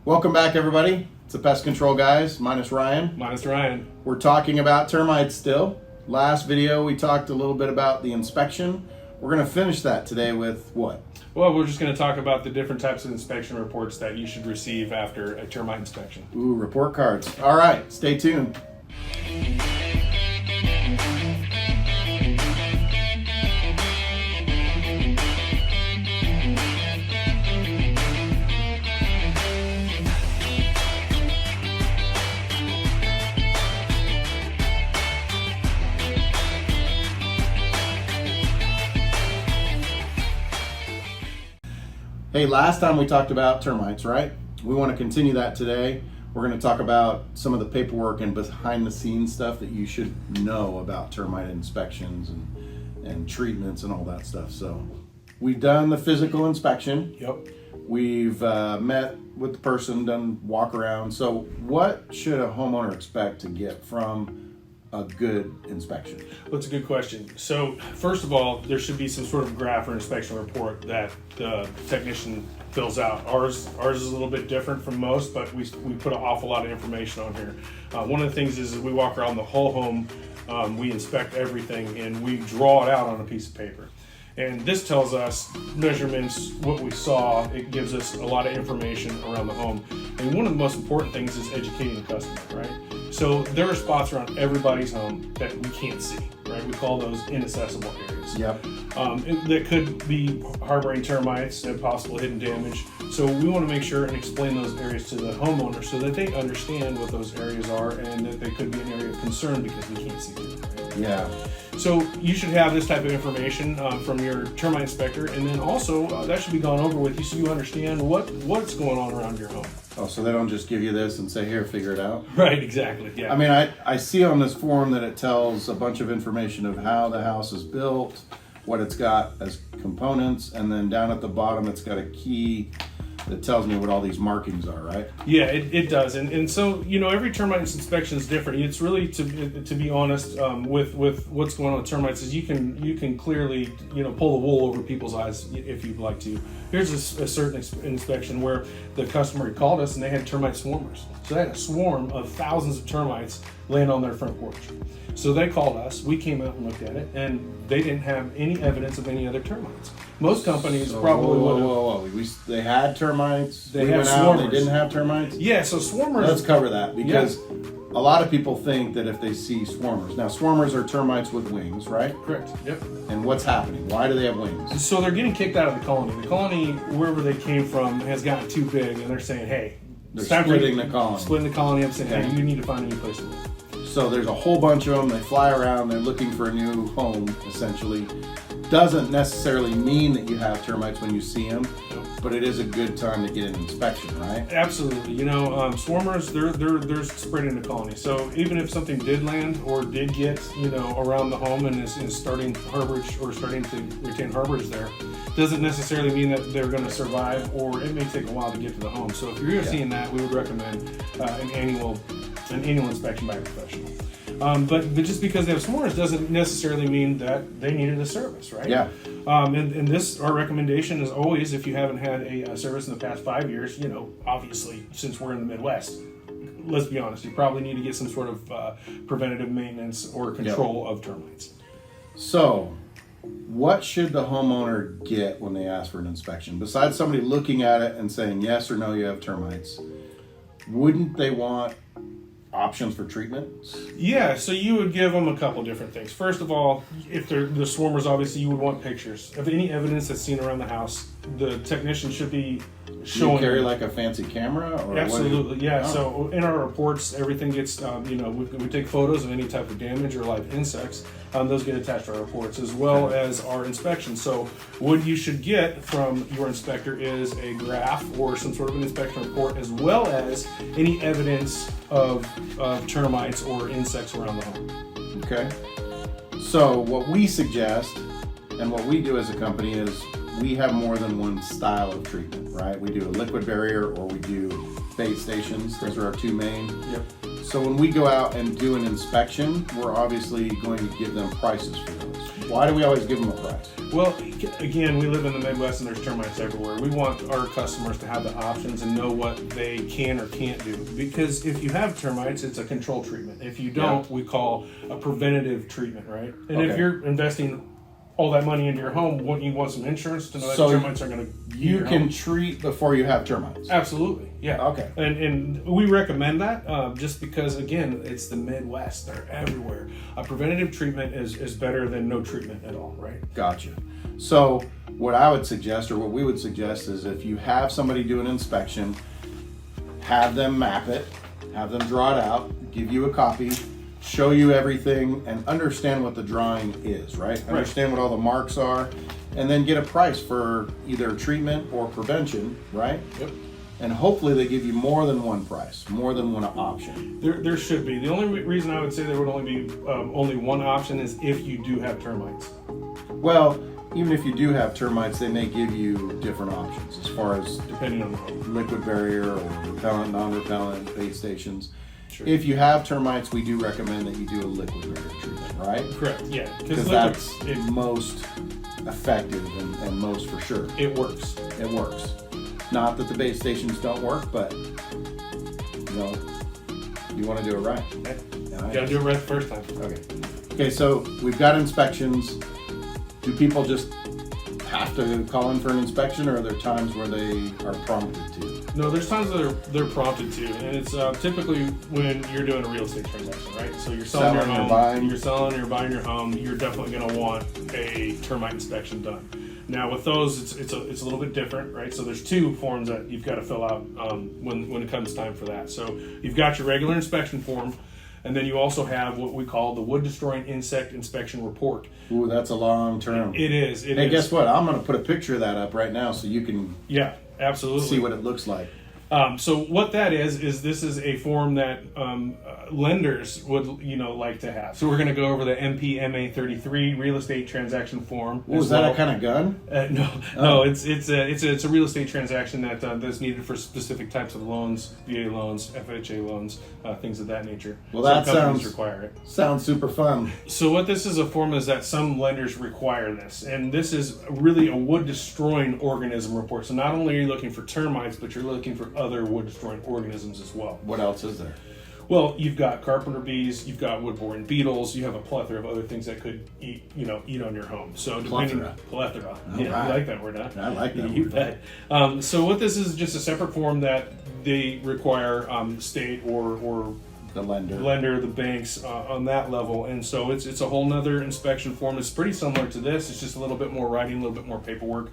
Welcome back, everybody. It's the Pest Control Guys, minus Ryan. Minus Ryan. We're talking about termites still. Last video, we talked a little bit about the inspection. We're going to finish that today with what? Well, we're just going to talk about the different types of inspection reports that you should receive after a termite inspection. Ooh, report cards. All right, stay tuned. Hey, last time we talked about termites, right? We want to continue that today. We're going to talk about some of the paperwork and behind the scenes stuff that you should know about termite inspections and treatments and all that stuff. So we've done the physical inspection. Yep. We've met with the person, done walk around. So what should a homeowner expect to get from a good inspection? Well, that's a good question. So first of all, there should be some sort of graph or inspection report that the technician fills out. Ours is a little bit different from most, but we put an awful lot of information on here. One of the things is we walk around the whole home, we inspect everything, and we draw it out on a piece of paper. And this tells us measurements, what we saw. It gives us a lot of information around the home. And one of the most important things is educating the customer, right? So there are spots around everybody's home that we can't see, right? We call those inaccessible areas. Yep. That could be harboring termites and possible hidden damage. So we want to make sure and explain those areas to the homeowner so that they understand what those areas are and that they could be an area of concern because we can't see them. Right? Yeah. So you should have this type of information from your termite inspector, and then also that should be gone over with you so you understand what's going on around your home. Oh, so they don't just give you this and say, here, figure it out? Right, exactly, yeah. I mean, I see on this form that it tells a bunch of information of how the house is built, what it's got as components, and then down at the bottom it's got a key that tells me what all these markings are, right? Yeah, it does, and so every termite inspection is different. It's really to be honest with what's going on with termites is you can clearly pull the wool over people's eyes if you'd like to. Here's a certain inspection where the customer called us and they had termite swarmers. So they had a swarm of thousands of termites laying on their front porch. So they called us, we came out and looked at it, and they didn't have any evidence of any other termites. Most companies probably would have. Whoa. They had termites, they went had out, swarmers. they didn't have termites? Yeah, so swarmers. Let's cover that because a lot of people think that if they see swarmers. Now, swarmers are termites with wings, right? Correct, yep. And what's happening? Why do they have wings? So they're getting kicked out of the colony. The colony, wherever they came from, has gotten too big, and they're saying, hey, They're splitting the colony. Splitting the colony up, saying, Okay. hey, you need to find a new place to live. So there's a whole bunch of them. They fly around. They're looking for a new home, essentially. Doesn't necessarily mean that you have termites when you see them, but it is a good time to get an inspection, right? Absolutely. Swarmers, they're spreading the colony. So even if something did land or did get, around the home and is starting harborage or starting to retain harborage there, doesn't necessarily mean that they're going to survive, or it may take a while to get to the home. So if you're seeing that, we would recommend an annual inspection by a professional. But just because they have swarmers doesn't necessarily mean that they needed a service, right? Yeah. And this, our recommendation is always, if you haven't had a service in the past 5 years, obviously, since we're in the Midwest, let's be honest, you probably need to get some sort of preventative maintenance or control of termites. So, what should the homeowner get when they ask for an inspection? Besides somebody looking at it and saying, yes or no, you have termites, wouldn't they want options for treatments? Yeah, so you would give them a couple different things. First of all, if they're the swarmers, obviously you would want pictures of any evidence that's seen around the house. The technician should be showing. You carry like a fancy camera? Or absolutely, yeah. Oh. So in our reports, everything gets, we take photos of any type of damage or live insects. Those get attached to our reports as well as our inspection. So what you should get from your inspector is a graph or some sort of an inspection report, as well as any evidence of termites or insects around the home. Okay. So what we suggest and what we do as a company is we have more than one style of treatment, right? We do a liquid barrier or we do bait stations. Those are our two main. Yep. So when we go out and do an inspection, we're obviously going to give them prices for those. Why do we always give them a price? Well, again, we live in the Midwest and there's termites everywhere. We want our customers to have the options and know what they can or can't do. Because if you have termites, it's a control treatment. If you don't, we call a preventative treatment, right? And if you're investing all that money into your home, wouldn't you want some insurance to know that termites are going to You can treat before you have termites. Absolutely, yeah. Okay. And we recommend that just because, again, it's the Midwest. They're everywhere. A preventative treatment is better than no treatment at all, right? Gotcha. So what I would suggest, or what we would suggest, is if you have somebody do an inspection, have them map it, have them draw it out, give you a copy, show you everything, and understand what the drawing is, right? Understand what all the marks are, and then get a price for either treatment or prevention, right? Yep. And hopefully they give you more than one price, more than one option. There should be. The only reason I would say there would only be only one option is if you do have termites. Well, even if you do have termites, they may give you different options as far as Depending on the home. liquid barrier or repellent, non-repellent, bait stations. Sure. If you have termites, we do recommend that you do a liquid barrier treatment, right? Correct, yeah. Because that's most effective and most for sure. It works. It works. Not that the bait stations don't work, but you know, you want to do it right. Okay. You gotta do it right the first time. Okay, so we've got inspections. Do people just have to call in for an inspection, or are there times where they are prompted to? No, there's times that they're prompted to, and it's typically when you're doing a real estate transaction, right? So you're selling your home, you're selling or you're buying your home, you're definitely going to want a termite inspection done. Now with those, it's a little bit different, right? So there's two forms that you've got to fill out when it comes time for that. So you've got your regular inspection form, and then you also have what we call the wood destroying insect inspection report. Ooh, that's a long term. It is. Hey, guess what? I'm going to put a picture of that up right now so you can absolutely see what it looks like. So what that is this is a form that lenders would like to have. So we're going to go over the NPMA-33 real estate transaction form. Ooh, is that a kind of gun? No. It's a real estate transaction that's needed for specific types of loans, VA loans, FHA loans, things of that nature. Well, that companies require it. Sounds super fun. So what this is a form is that some lenders require this, and this is really a wood destroying organism report. So not only are you looking for termites, but you're looking for other wood destroying organisms as well. What else is there? Well, you've got carpenter bees, you've got wood-borne beetles, you have a plethora of other things that could eat on your home. So Plethora. Yeah, right. You like that word, huh? I like that You word. bet. So what this is just a separate form that they require state or The lender. the banks on that level, and so it's a whole nother inspection form. It's pretty similar to this. It's just a little bit more writing, a little bit more paperwork,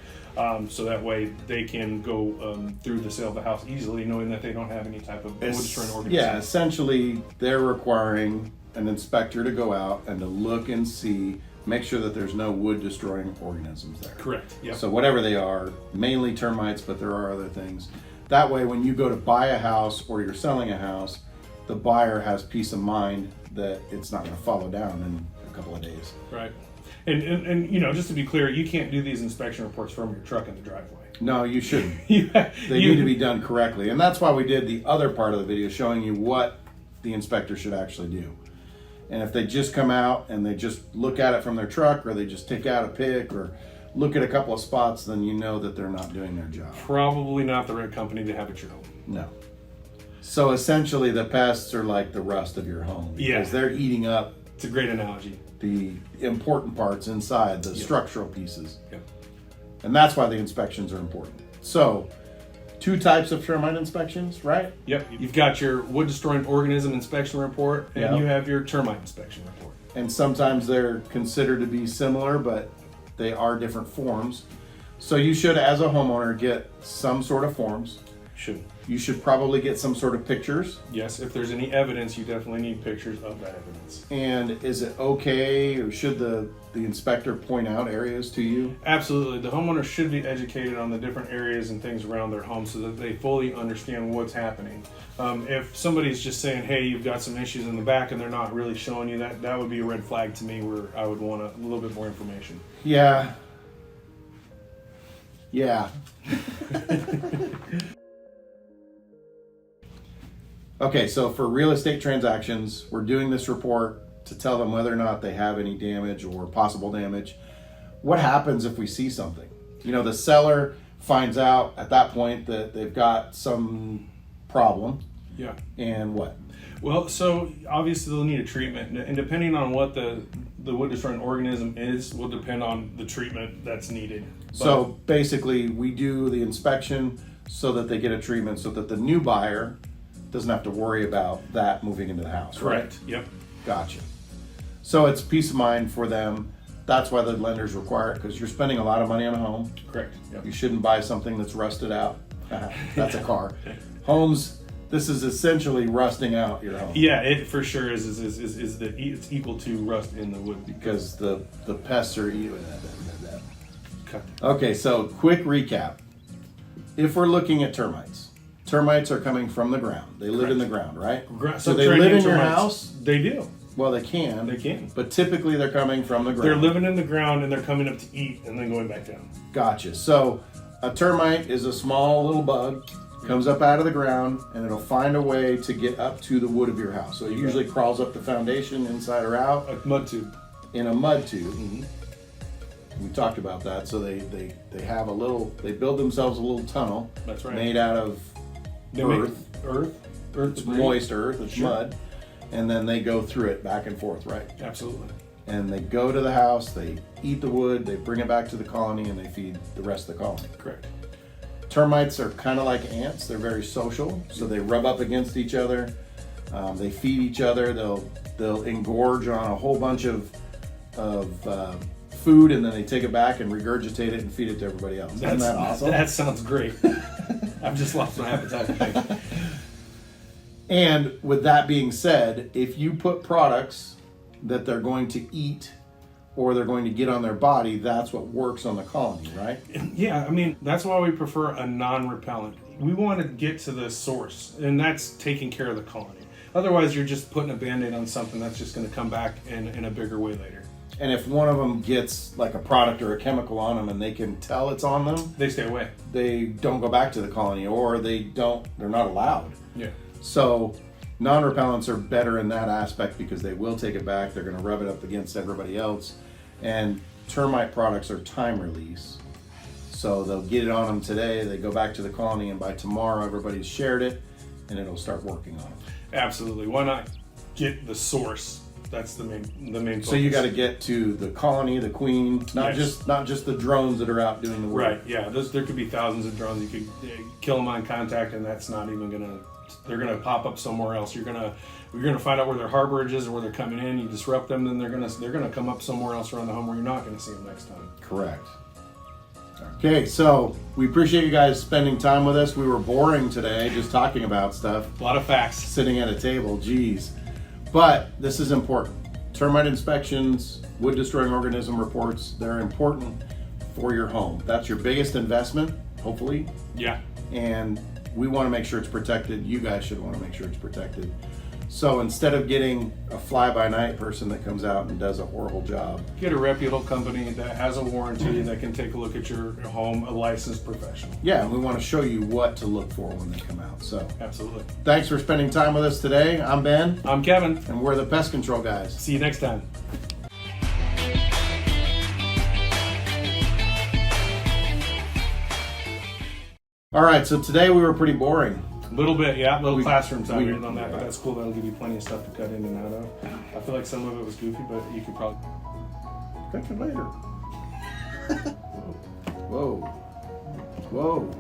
so that way they can go through the sale of the house easily, knowing that they don't have any type of wood destroying organism. Yeah, essentially they're requiring an inspector to go out and to look and see, make sure that there's no wood destroying organisms there. Correct. Yep. So whatever they are, mainly termites, but there are other things. That way, when you go to buy a house or you're selling a house, the buyer has peace of mind that it's not going to follow down in a couple of days. Right. And just to be clear, you can't do these inspection reports from your truck in the driveway. No, you shouldn't. They need to be done correctly. And that's why we did the other part of the video showing you what the inspector should actually do. And if they just come out and they just look at it from their truck, or they just take out a pick or look at a couple of spots, then you know that they're not doing their job. Probably not the right company to have at your home. No. So essentially the pests are like the rust of your home. Because they're eating up. It's a great analogy. The important parts inside, the structural pieces. Yep. And that's why the inspections are important. So, two types of termite inspections, right? Yep. You've got your wood destroying organism inspection report, and you have your termite inspection report. And sometimes they're considered to be similar, but they are different forms. So you should, as a homeowner, get some sort of forms. You should probably get some sort of pictures. Yes, if there's any evidence, you definitely need pictures of that evidence. And is it okay, or should the inspector point out areas to you? Absolutely. The homeowner should be educated on the different areas and things around their home so that they fully understand what's happening. If somebody's just saying, hey, you've got some issues in the back, and they're not really showing you that would be a red flag to me, where I would want a little bit more information. Yeah. Yeah. Okay, so for real estate transactions, we're doing this report to tell them whether or not they have any damage or possible damage. What happens if we see something? You know, the seller finds out at that point that they've got some problem, Yeah. and what? Well, so obviously they'll need a treatment, and depending on what the wood destroying organism is, will depend on the treatment that's needed. So basically, we do the inspection so that they get a treatment so that the new buyer doesn't have to worry about that moving into the house, Correct. right? Yep. Gotcha. So it's peace of mind for them. That's why the lenders require it, because you're spending a lot of money on a home. Correct. Yep. You shouldn't buy something that's rusted out. That's a car. Homes, this is essentially rusting out your home. Yeah, it for sure is it's equal to rust in the wood. Because the pests are eating. Cut. Okay, so quick recap. If we're looking at termites are coming from the ground. They live in the ground, right? So they live in your house? They do. Well, they can. They can. But typically they're coming from the ground. They're living in the ground and they're coming up to eat and then going back down. Gotcha. So a termite is a small little bug, comes up out of the ground, and it'll find a way to get up to the wood of your house. So it usually crawls up the foundation, inside or out. A mud tube. In a mud tube. Mm-hmm. We talked about that. So they have they build themselves a little tunnel. That's right. Made out of earth. It's moist earth, it's mud. And then they go through it back and forth, right? Absolutely. And they go to the house, they eat the wood, they bring it back to the colony, and they feed the rest of the colony. Correct. Termites are kind of like ants. They're very social, so they rub up against each other. They feed each other. They'll engorge on a whole bunch of food, and then they take it back and regurgitate it and feed it to everybody else. Isn't that awesome? That sounds great. I've just lost my appetite. And with that being said, if you put products that they're going to eat or they're going to get on their body, that's what works on the colony, right? Yeah, I mean, that's why we prefer a non-repellent. We want to get to the source, and that's taking care of the colony. Otherwise, you're just putting a Band-Aid on something that's just going to come back in a bigger way later. And if one of them gets like a product or a chemical on them and they can tell it's on them, they stay away. They don't go back to the colony, or they're not allowed. Yeah. So non-repellents are better in that aspect because they will take it back. They're going to rub it up against everybody else. And termite products are time release. So they'll get it on them today, they go back to the colony, and by tomorrow everybody's shared it and it'll start working on them. Absolutely. Why not get the source? That's the main focus. So you got to get to the colony, the queen, not just the drones that are out doing the work. Right. Yeah. There could be thousands of drones. You could kill them on contact, and that's not even gonna. They're gonna pop up somewhere else. You're gonna find out where their harborage is or where they're coming in. You disrupt them, then they're gonna come up somewhere else around the home where you're not gonna see them next time. Correct. Okay, so we appreciate you guys spending time with us. We were boring today, just talking about stuff. A lot of facts. Sitting at a table, geez. But this is important. Termite inspections, wood destroying organism reports, they're important for your home. That's your biggest investment, hopefully. Yeah. And we want to make sure it's protected. You guys should want to make sure it's protected. So instead of getting a fly-by-night person that comes out and does a horrible job, get a reputable company that has a warranty that can take a look at your home, a licensed professional. Yeah, and we want to show you what to look for when they come out. So absolutely. Thanks for spending time with us today. I'm Ben. I'm Kevin. And we're the Pest Control Guys. See you next time. All right, so today we were pretty boring. A little bit, yeah. Little classroom time on that, but that's cool. That'll give you plenty of stuff to cut in and out of. I feel like some of it was goofy, but you could probably catch it later. Whoa. Whoa.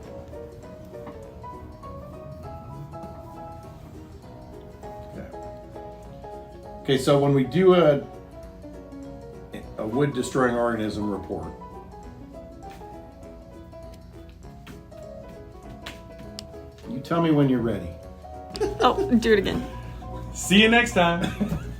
Okay, so when we do a wood destroying organism report, you tell me when you're ready. Oh, do it again. See you next time.